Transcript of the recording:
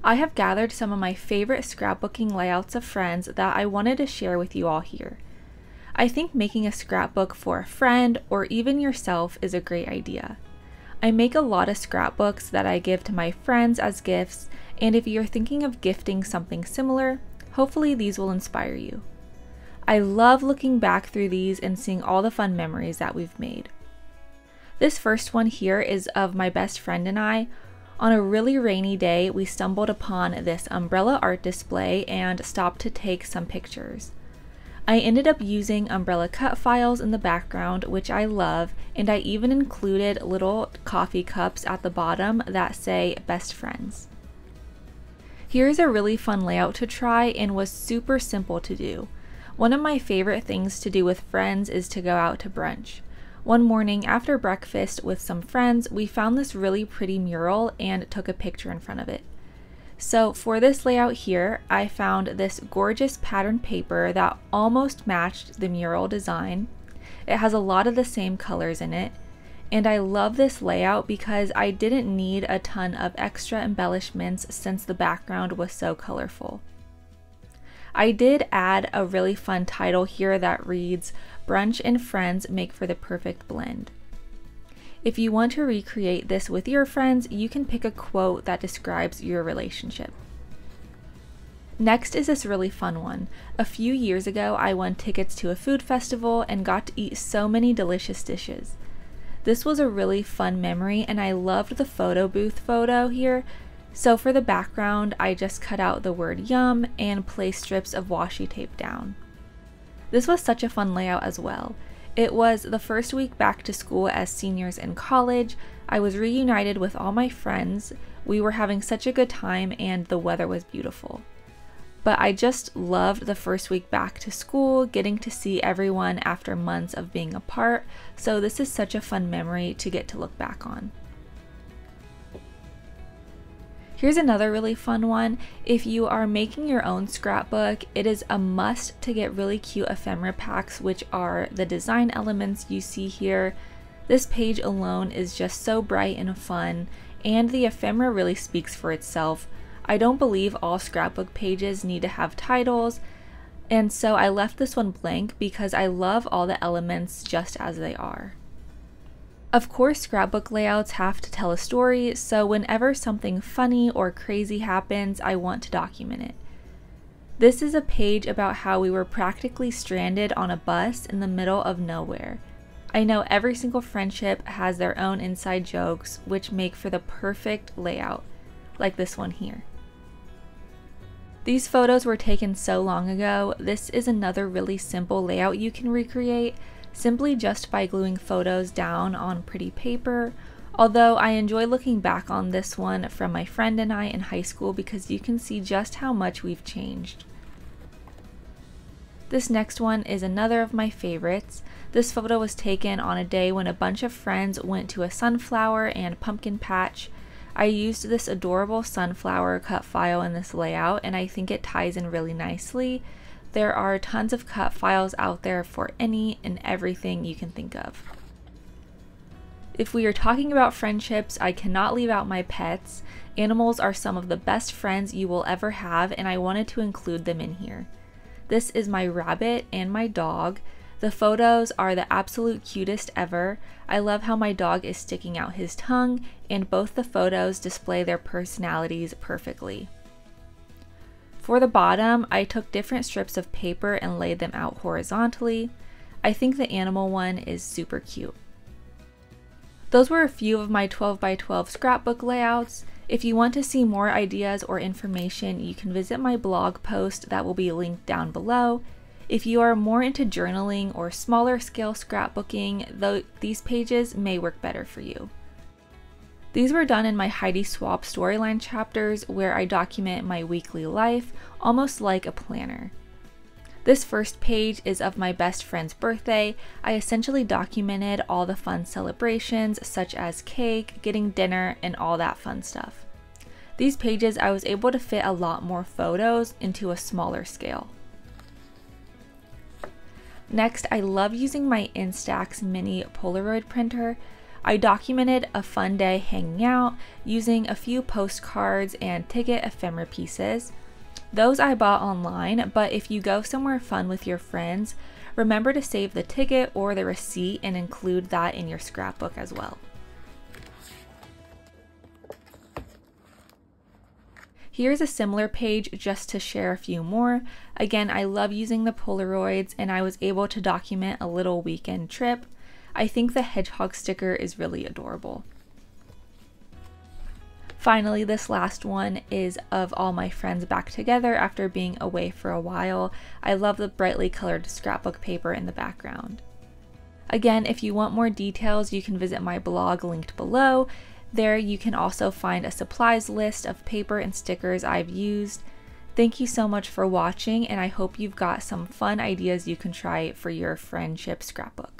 I have gathered some of my favorite scrapbooking layouts of friends that I wanted to share with you all here. I think making a scrapbook for a friend or even yourself is a great idea. I make a lot of scrapbooks that I give to my friends as gifts, and if you're thinking of gifting something similar, hopefully these will inspire you. I love looking back through these and seeing all the fun memories that we've made. This first one here is of my best friend and I. On a really rainy day, we stumbled upon this umbrella art display and stopped to take some pictures. I ended up using umbrella cut files in the background, which I love, and I even included little coffee cups at the bottom that say best friends. Here's a really fun layout to try and was super simple to do. One of my favorite things to do with friends is to go out to brunch. One morning after breakfast with some friends, we found this really pretty mural and took a picture in front of it. So for this layout here, I found this gorgeous pattern paper that almost matched the mural design. It has a lot of the same colors in it, and I love this layout because I didn't need a ton of extra embellishments since the background was so colorful. I did add a really fun title here that reads, "Brunch and Friends Make for the Perfect Blend." If you want to recreate this with your friends, you can pick a quote that describes your relationship. Next is this really fun one. A few years ago, I won tickets to a food festival and got to eat so many delicious dishes. This was a really fun memory, and I loved the photo booth photo here. So for the background, I just cut out the word yum and placed strips of washi tape down. This was such a fun layout as well. It was the first week back to school as seniors in college. I was reunited with all my friends. We were having such a good time and the weather was beautiful. But I just loved the first week back to school, getting to see everyone after months of being apart. So this is such a fun memory to get to look back on. Here's another really fun one. If you are making your own scrapbook, it is a must to get really cute ephemera packs, which are the design elements you see here. This page alone is just so bright and fun, and the ephemera really speaks for itself. I don't believe all scrapbook pages need to have titles, and so I left this one blank because I love all the elements just as they are. Of course, scrapbook layouts have to tell a story, so whenever something funny or crazy happens, I want to document it. This is a page about how we were practically stranded on a bus in the middle of nowhere. I know every single friendship has their own inside jokes, which make for the perfect layout, like this one here. These photos were taken so long ago. This is another really simple layout you can recreate, simply just by gluing photos down on pretty paper, although I enjoy looking back on this one from my friend and I in high school because you can see just how much we've changed. This next one is another of my favorites. This photo was taken on a day when a bunch of friends went to a sunflower and pumpkin patch. I used this adorable sunflower cut file in this layout, and I think it ties in really nicely. There are tons of cut files out there for any and everything you can think of. If we are talking about friendships, I cannot leave out my pets. Animals are some of the best friends you will ever have, and I wanted to include them in here. This is my rabbit and my dog. The photos are the absolute cutest ever. I love how my dog is sticking out his tongue, and both the photos display their personalities perfectly. For the bottom, I took different strips of paper and laid them out horizontally. I think the animal one is super cute. Those were a few of my 12 by 12 scrapbook layouts. If you want to see more ideas or information, you can visit my blog post that will be linked down below. If you are more into journaling or smaller scale scrapbooking, these pages may work better for you. These were done in my Heidi Swapp storyline chapters where I document my weekly life, almost like a planner. This first page is of my best friend's birthday. I essentially documented all the fun celebrations such as cake, getting dinner, and all that fun stuff. These pages I was able to fit a lot more photos into a smaller scale. Next, I love using my Instax mini Polaroid printer. I documented a fun day hanging out using a few postcards and ticket ephemera pieces. Those I bought online, but if you go somewhere fun with your friends, remember to save the ticket or the receipt and include that in your scrapbook as well. Here's a similar page just to share a few more. Again, I love using the Polaroids and I was able to document a little weekend trip. I think the hedgehog sticker is really adorable. Finally, this last one is of all my friends back together after being away for a while. I love the brightly colored scrapbook paper in the background. Again, if you want more details, you can visit my blog linked below. There you can also find a supplies list of paper and stickers I've used. Thank you so much for watching, and I hope you've got some fun ideas you can try for your friendship scrapbook.